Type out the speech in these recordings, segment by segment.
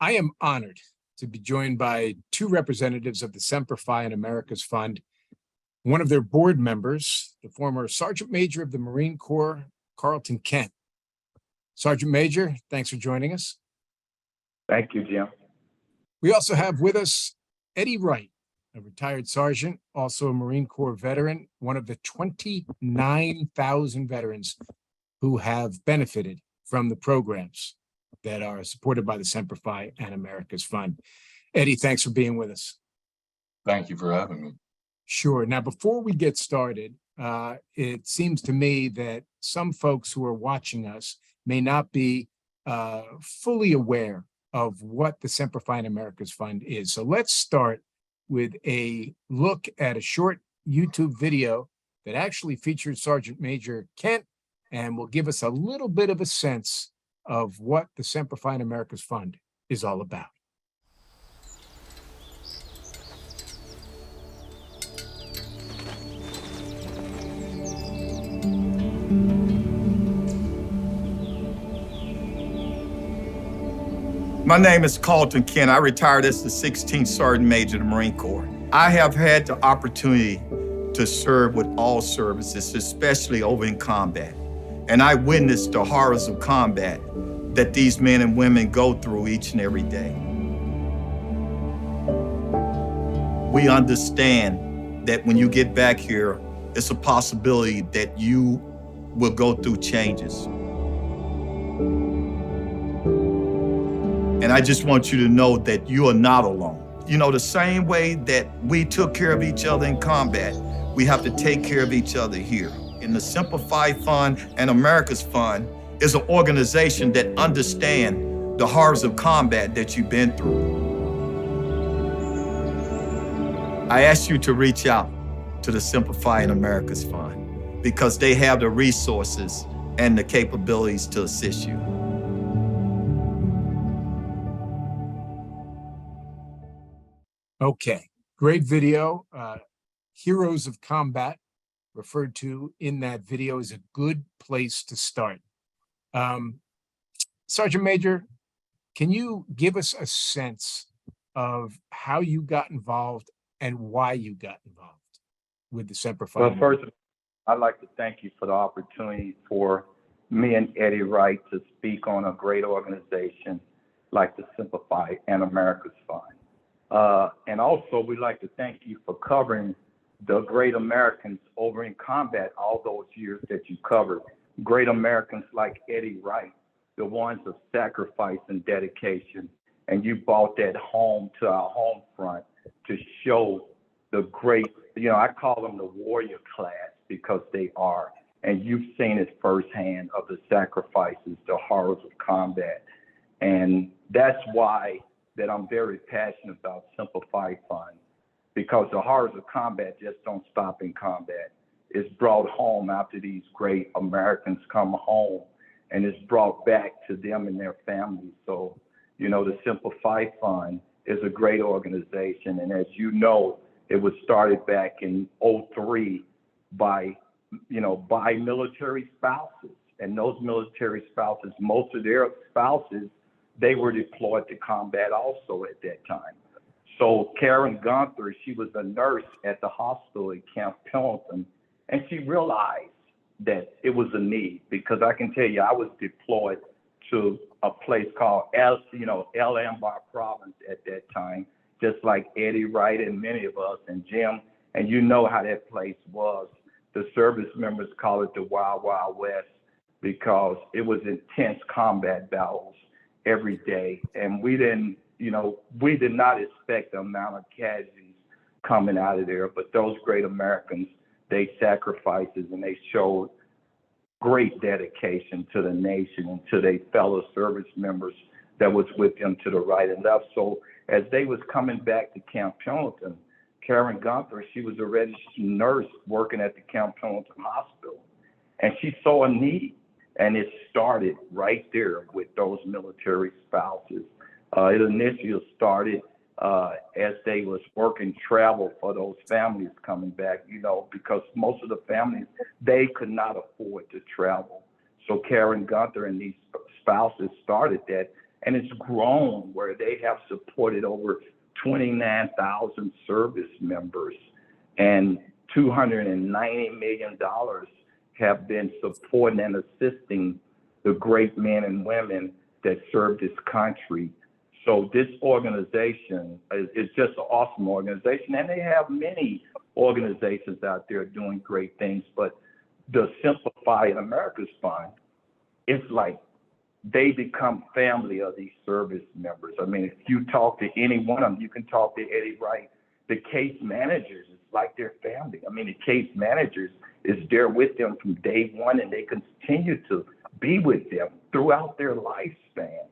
I am honored to be joined by two representatives of the Semper and America's Fund. One of their board members, the former Sergeant Major of the Marine Corps, Carlton Kent. Sergeant Major, thanks for joining us. Thank you, Jim. We also have with us Eddie Wright, a retired sergeant, also a Marine Corps veteran, one of the 29,000 veterans who have benefited from the programs that are supported by the Semper and America's Fund. Eddie, thanks for being with us. Thank you for having me. Sure. Now, before we get started, it seems to me that some folks who are watching us may not be fully aware of what the Semper and America's Fund is. So let's start with a look at a short YouTube video that actually features Sergeant Major Kent and will give us a little bit of a sense of what the Semper and America's Fund is all about. My name is Carlton Kent. I retired as the 16th Sergeant Major of the Marine Corps. I have had the opportunity to serve with all services, especially over in combat. And I witnessed the horrors of combat that these men and women go through each and every day. We understand that when you get back here, it's a possibility that you will go through changes. And I just want you to know that you are not alone. You know, the same way that we took care of each other in combat, we have to take care of each other here. And the Semper Fund and America's Fund is an organization that understands the horrors of combat that you've been through. I ask you to reach out to the Semper and America's Fund because they have the resources and the capabilities to assist you. Okay, great video. Heroes of Combat, referred to in that video, is a good place to start. Sergeant Major, can you give us a sense of how you got involved and why you got involved with the Semper Fund? Well, first, I'd like to thank you for the opportunity for me and Eddie Wright to speak on a great organization like the Semper and America's Fund. And also, we'd like to thank you for covering the great Americans over in combat all those years that you covered. Great Americans like Eddie Wright, the ones of sacrifice and dedication. And you brought that home to our home front to show the great, I call them the warrior class because they are. And you've seen it firsthand of the sacrifices, the horrors of combat. And that's why that I'm very passionate about Semper Fund, because the horrors of combat just don't stop in combat. It's brought home after these great Americans come home, and it's brought back to them and their families. So, the Semper Fund is a great organization, and as you know, it was started back in '03 by military spouses, and those military spouses, most of their spouses, they were deployed to combat also at that time. So Karen Gunther, she was a nurse at the hospital at Camp Pendleton, and she realized that it was a need, because I can tell you, I was deployed to a place called El Anbar Province at that time, just like Eddie Wright and many of us, and Jim, and you know how that place was. The service members call it the Wild Wild West because it was intense combat battles every day, and we did not expect the amount of casualties coming out of there. But those great Americans, they sacrificed and they showed great dedication to the nation and to their fellow service members that was with them to the right and left. So as they was coming back to Camp Pendleton, Karen Gunther, she was a registered nurse working at the Camp Pendleton Hospital, and she saw a need. And it started right there with those military spouses. It initially started as they was working travel for those families coming back, because most of the families, they could not afford to travel. So Karen Gunther and these spouses started that, and it's grown where they have supported over 29,000 service members, and $290 million have been supporting and assisting the great men and women that serve this country. So this organization is just an awesome organization, and they have many organizations out there doing great things, but the Simplify America's Fund, it's like they become family of these service members. I mean, if you talk to any one of them, you can talk to Eddie Wright. The case managers, it's like their family. I mean, the case managers is there with them from day one, and they continue to be with them throughout their lifespan.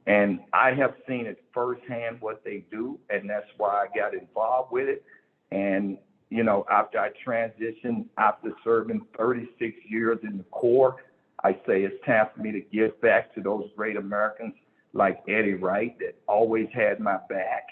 And I have seen it firsthand what they do, and that's why I got involved with it. And, you know, after I transitioned, after serving 36 years in the Corps, I say it's time for me to give back to those great Americans like Eddie Wright that always had my back.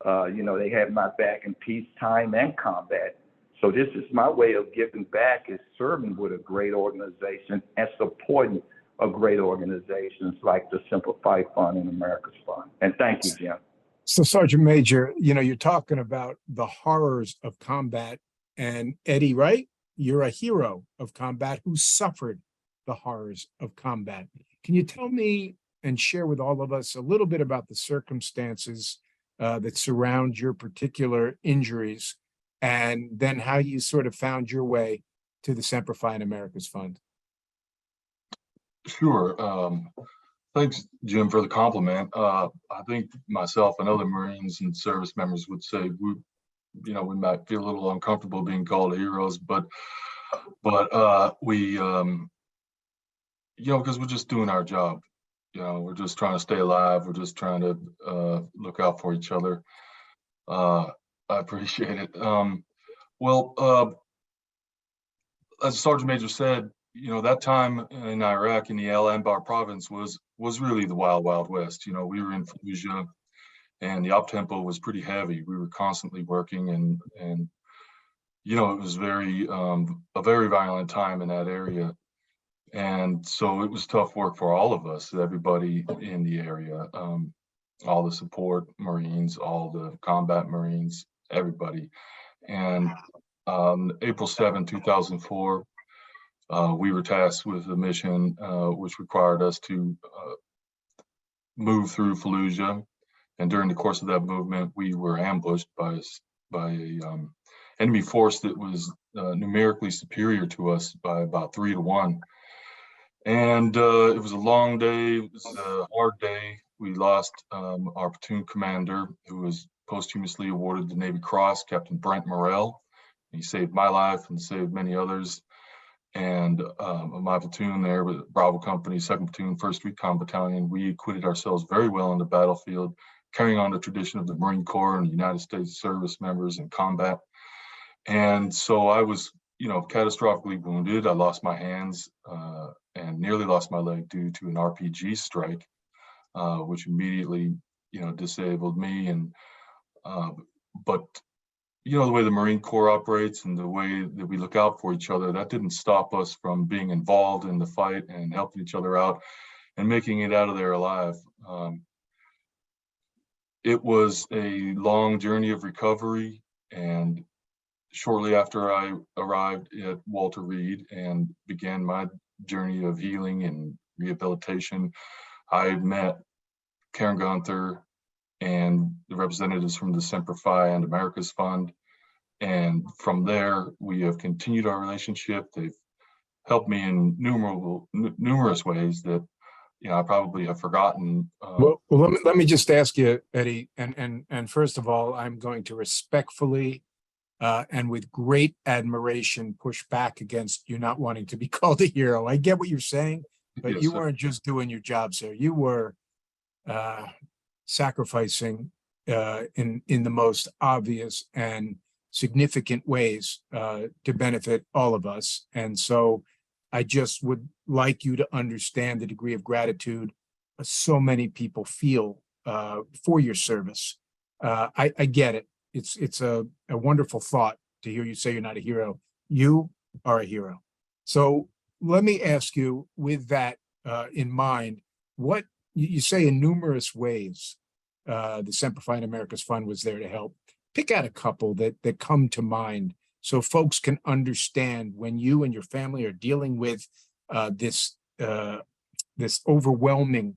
You know, they had my back in peacetime and combat. So this is my way of giving back, is serving with a great organization and supporting a great organizations like the Simplify Fund and America's Fund. And thank you, Jim. So, Sergeant Major, you know, you're talking about the horrors of combat, and Eddie Wright, you're a hero of combat who suffered the horrors of combat. Can you tell me and share with all of us a little bit about the circumstances that surround your particular injuries, and then how you sort of found your way to the Semper Fi and America's Fund? Sure. Thanks, Jim, for the compliment. I think myself and other Marines and service members would say we might feel a little uncomfortable being called heroes, but we, because we're just doing our job. You know, we're just trying to stay alive. We're just trying to look out for each other. I appreciate it. As the Sergeant Major said, you know, that time in Iraq in the Al Anbar province was really the wild, wild west. You know, we were in Fallujah, and the op tempo was pretty heavy. We were constantly working, and you know, it was a very violent time in that area. And so it was tough work for all of us, everybody in the area, all the support Marines, all the combat Marines, everybody. And April 7, 2004, we were tasked with a mission which required us to move through Fallujah. And during the course of that movement, we were ambushed by a enemy force that was numerically superior to us by about 3 to 1. And it was a long day. It was a hard day. We lost our platoon commander, who was posthumously awarded the Navy Cross, Captain Brent Morrell. He saved my life and saved many others. And my platoon there with Bravo Company, 2nd Platoon, 1st Recon Battalion, we acquitted ourselves very well on the battlefield, carrying on the tradition of the Marine Corps and the United States service members in combat. And so I was, you know, catastrophically wounded. I lost my hands and nearly lost my leg due to an RPG strike, which immediately, you know, disabled me. And but you know, the way the Marine Corps operates and the way that we look out for each other, that didn't stop us from being involved in the fight and helping each other out and making it out of there alive. It was a long journey of recovery, and shortly after I arrived at Walter Reed and began my journey of healing and rehabilitation, I met Karen Gunther and the representatives from the Semper Fi and America's Fund. And from there, we have continued our relationship. They've helped me in numerous ways that, you know, I probably have forgotten. Well, let me just ask you, Eddie, and first of all, I'm going to respectfully and with great admiration push back against you not wanting to be called a hero. I get what you're saying, but Yes, you sir. weren't just doing your job, sir. You were sacrificing in the most obvious and significant ways to benefit all of us. And so I just would like you to understand the degree of gratitude so many people feel for your service. I get it. It's a wonderful thought to hear you say you're not a hero. You are a hero. So let me ask you, with that in mind, what you say in numerous ways, the Semper Fi America's Fund was there to help. Pick out a couple that come to mind so folks can understand when you and your family are dealing with this overwhelming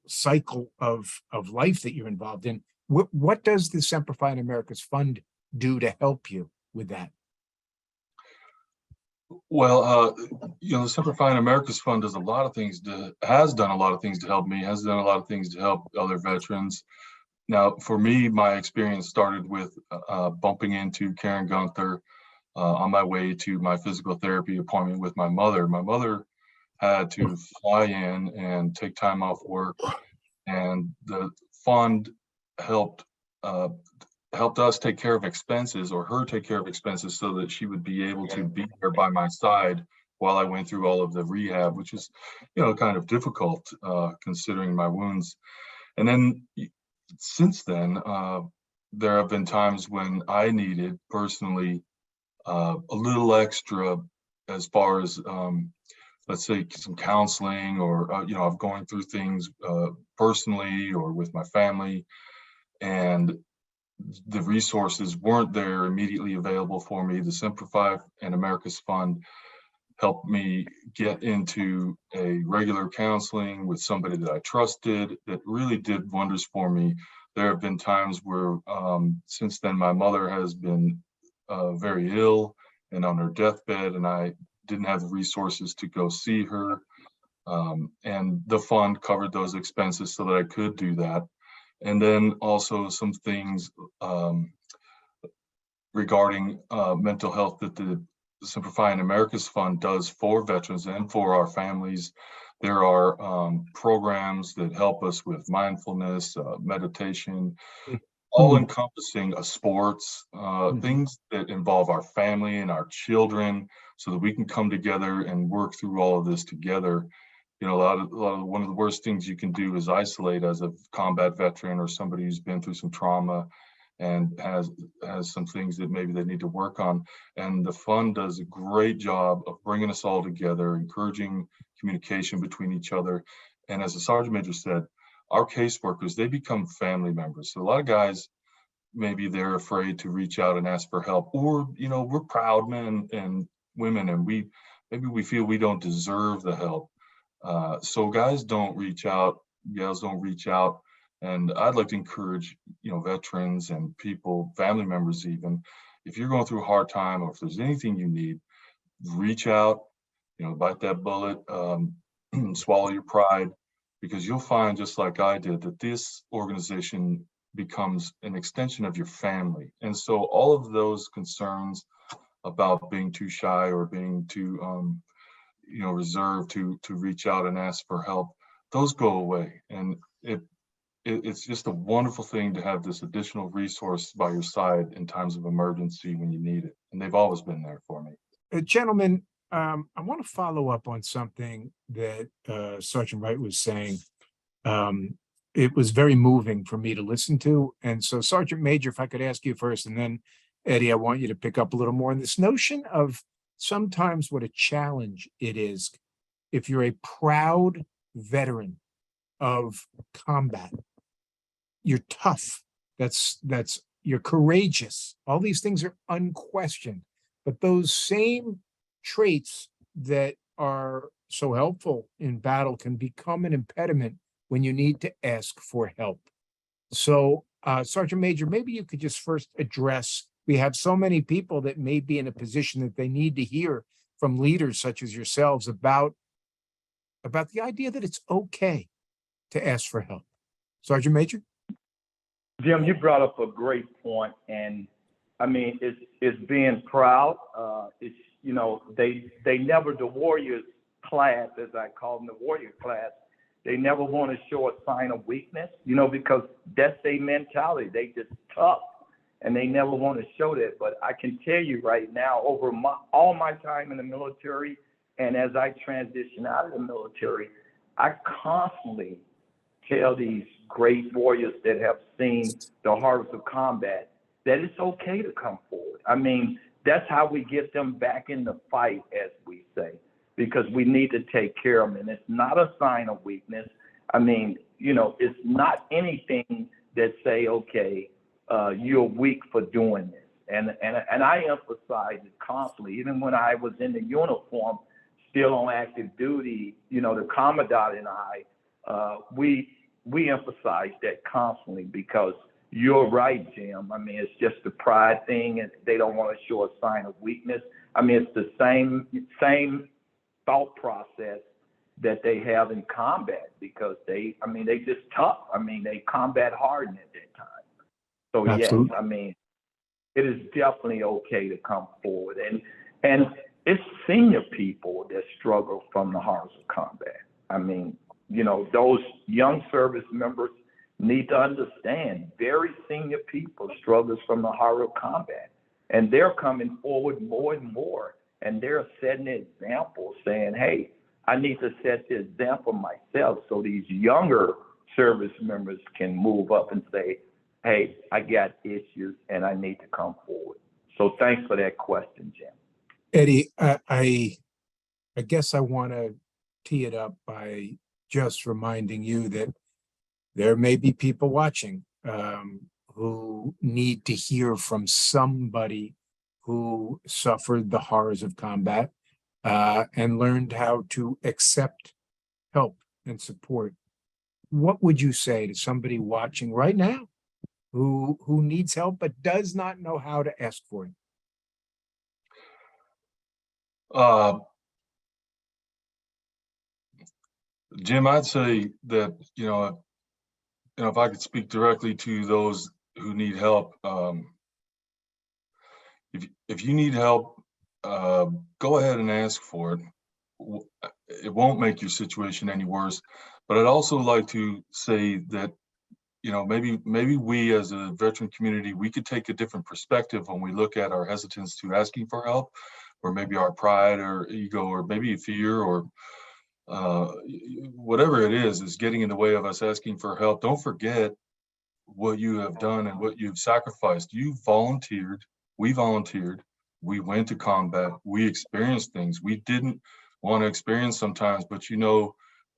cycle of life that you're involved in. What does the Semper Fi America's Fund do to help you with that? Well, the Semper Fi America's Fund does a lot of things has done a lot of things to help me, has done a lot of things to help other veterans. Now, for me, my experience started with bumping into Karen Gunther on my way to my physical therapy appointment with my mother. My mother had to fly in and take time off work, and the fund helped us take care of expenses, or her take care of expenses, so that she would be able to be there by my side while I went through all of the rehab, which is, kind of difficult considering my wounds. And then since then, there have been times when I needed personally a little extra as far as, let's say, some counseling, or, I'm going through things personally or with my family, and the resources weren't there immediately available for me. The Semper Fi and America's Fund helped me get into a regular counseling with somebody that I trusted, that really did wonders for me. There have been times where, since then, my mother has been very ill and on her deathbed, and I didn't have the resources to go see her. And the fund covered those expenses so that I could do that. And then also some things regarding mental health that the Semper Fi and America's Fund does for veterans and for our families. There are programs that help us with mindfulness, meditation, all encompassing sports, things that involve our family and our children, so that we can come together and work through all of this together. One of the worst things you can do is isolate as a combat veteran or somebody who's been through some trauma and has some things that maybe they need to work on. And the fund does a great job of bringing us all together, encouraging communication between each other. And as the Sergeant Major said, our caseworkers, they become family members. So a lot of guys, maybe they're afraid to reach out and ask for help, or, we're proud men and women, and maybe we feel we don't deserve the help. So guys don't reach out, gals don't reach out. And I'd like to encourage, veterans and people, family members even, if you're going through a hard time, or if there's anything you need, reach out, bite that bullet, swallow your pride, because you'll find, just like I did, that this organization becomes an extension of your family. And so all of those concerns about being too shy or being too, reserved to reach out and ask for help, those go away. And it's just a wonderful thing to have this additional resource by your side in times of emergency when you need it. And they've always been there for me. Gentlemen, I want to follow up on something that Sergeant Wright was saying. It was very moving for me to listen to. And so, Sergeant Major, if I could ask you first, and then Eddie, I want you to pick up a little more on this notion of sometimes what a challenge it is if you're a proud veteran of combat. You're tough. You're courageous. All these things are unquestioned. But those same traits that are so helpful in battle can become an impediment when you need to ask for help. So, Sergeant Major, maybe you could just first address, we have so many people that may be in a position that they need to hear from leaders such as yourselves about the idea that it's okay to ask for help. Sergeant Major? Jim, you brought up a great point, and I mean, it's being proud. It's, they never, the warriors class, as I call them, the warrior class, they never want to show a sign of weakness, because that's their mentality. They just tough, and they never want to show that. But I can tell you right now, over all my time in the military, and as I transition out of the military, I constantly tell these great warriors that have seen the horrors of combat that it's okay to come forward. I mean, that's how we get them back in the fight, as we say, because we need to take care of them. And it's not a sign of weakness. I mean, it's not anything that say, okay, you're weak for doing this. And I emphasize it constantly, even when I was in the uniform, still on active duty, the Commandant and I, we emphasize that constantly because you're right, Jim. I mean, it's just the pride thing, and they don't want to show a sign of weakness. I mean, it's the same thought process that they have in combat because they just tough. I mean, they combat hardened at that time. So Absolutely. yes, I mean, it is definitely okay to come forward, and it's senior people that struggle from the horrors of combat. I mean, those young service members need to understand very senior people struggles from the horror of combat, and they're coming forward more and more, and they're setting the example, saying, "Hey, I need to set the example myself," so these younger service members can move up and say, "Hey, I got issues and I need to come forward." So thanks for that question, Jim. Eddie, I guess I want to tee it up by just reminding you that there may be people watching who need to hear from somebody who suffered the horrors of combat and learned how to accept help and support. What would you say to somebody watching right now who needs help but does not know how to ask for it? Jim, I'd say that, if I could speak directly to those who need help, if you need help, go ahead and ask for it. It won't make your situation any worse. But I'd also like to say that, maybe we as a veteran community, we could take a different perspective when we look at our hesitance to asking for help, or maybe our pride or ego, or maybe fear, or whatever it is getting in the way of us asking for help. Don't forget what you have done and what you've sacrificed. You volunteered, we volunteered, we went to combat, we experienced things we didn't want to experience sometimes, but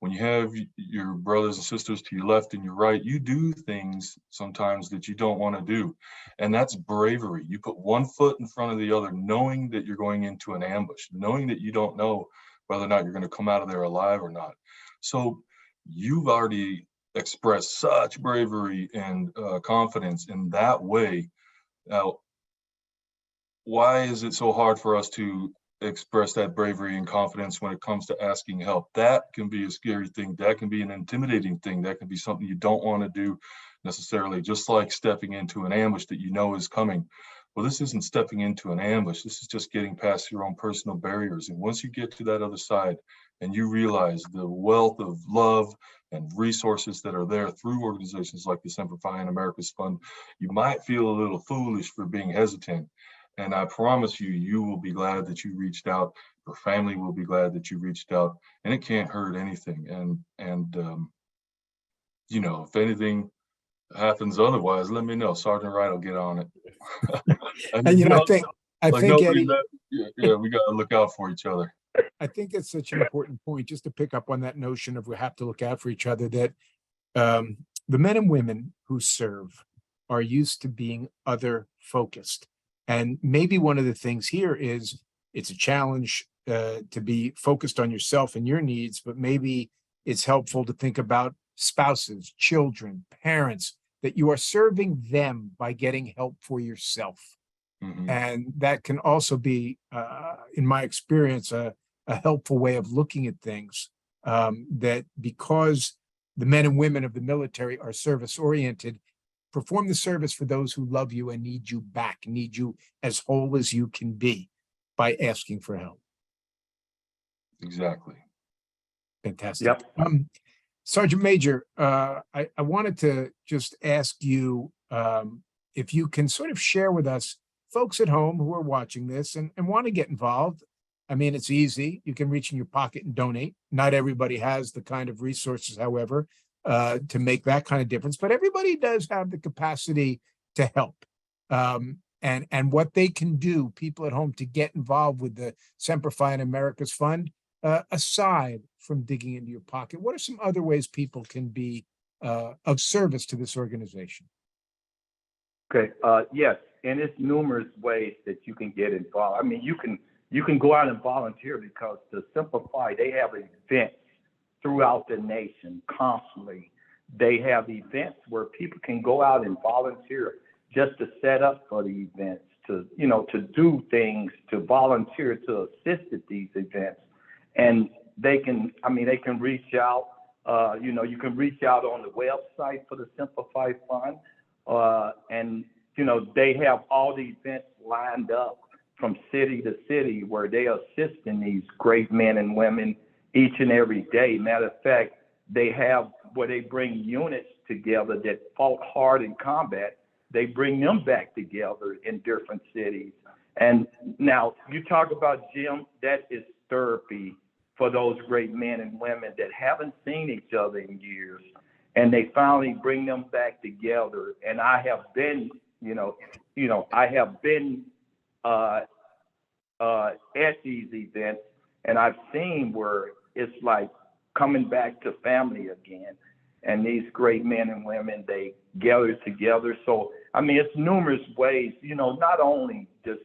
when you have your brothers and sisters to your left and your right, you do things sometimes that you don't want to do. And that's bravery. You put one foot in front of the other, knowing that you're going into an ambush, knowing that you don't know whether or not you're going to come out of there alive or not. So you've already expressed such bravery and confidence in that way. Now, why is it so hard for us to express that bravery and confidence when it comes to asking help? That can be a scary thing. That can be an intimidating thing. That can be something you don't want to do necessarily, just like stepping into an ambush that you know is coming. Well, this isn't stepping into an ambush. This is just getting past your own personal barriers. And once you get to that other side and you realize the wealth of love and resources that are there through organizations like the Semper America's Fund, you might feel a little foolish for being hesitant. And I promise you, you will be glad that you reached out. Your family will be glad that you reached out, and it can't hurt anything. And if anything happens otherwise, let me know. Sergeant Wright will get on it. And I think Eddie, we got to look out for each other. I think it's such an important point, just to pick up on that notion of we have to look out for each other, that the men and women who serve are used to being other focused. And maybe one of the things here is it's a challenge to be focused on yourself and your needs, but maybe it's helpful to think about spouses, children, parents, that you are serving them by getting help for yourself. Mm-hmm. And that can also be, in my experience, a helpful way of looking at things, that because the men and women of the military are service-oriented, perform the service for those who love you and need you back, need you as whole as you can be by asking for help. Exactly. Fantastic. Yep. Sergeant Major, I wanted to just ask you if you can sort of share with us, folks at home who are watching this and want to get involved. I mean, it's easy. You can reach in your pocket and donate. Not everybody has the kind of resources, however, to make that kind of difference, but everybody does have the capacity to help. And what they can do, people at home, to get involved with the Semper Fi and America's Fund, aside from digging into your pocket, what are some other ways people can be of service to this organization? Okay, yes, and it's numerous ways that you can get involved. I mean, you can go out and volunteer because to simplify, they have events throughout the nation constantly. They have events where people can go out and volunteer just to set up for the events, to do things, to volunteer, to assist at these events. And they can reach out. You can reach out on the website for the Simplify Fund. And they have all the events lined up from city to city where they are assisting these great men and women each and every day. Matter of fact, they have where they bring units together that fought hard in combat. They bring them back together in different cities. And now you talk about, Jim, that is therapy for those great men and women that haven't seen each other in years. And they finally bring them back together. And I have been, at these events, and I've seen where it's like coming back to family again. And these great men and women, they gather together. So, I mean, it's numerous ways, not only just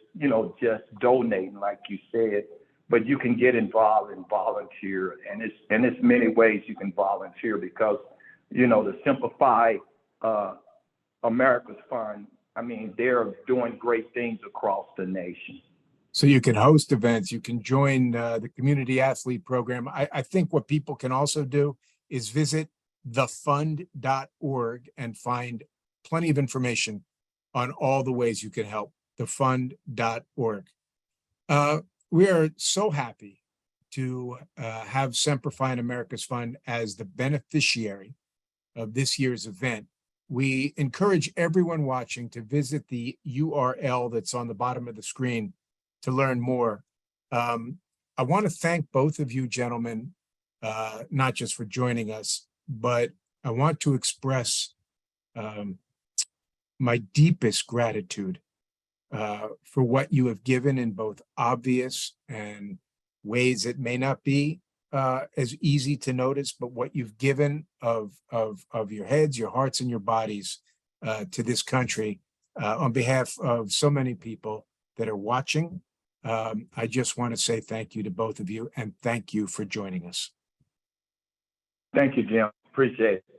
donating, like you said, but you can get involved and volunteer. And it's many ways you can volunteer because, the Simplify America's Fund, I mean, they're doing great things across the nation. So you can host events, you can join the community athlete program. I think what people can also do is visit thefund.org and find plenty of information on all the ways you can help. Thefund.org. We are so happy to have Semper Fi America's Fund as the beneficiary of this year's event. We encourage everyone watching to visit the URL that's on the bottom of the screen to learn more. I want to thank both of you gentlemen, not just for joining us, but I want to express my deepest gratitude for what you have given in both obvious and ways that may not be as easy to notice, but what you've given of your heads, your hearts, and your bodies to this country on behalf of so many people that are watching. I just want to say thank you to both of you, and thank you for joining us. Thank you, Jim. Appreciate it.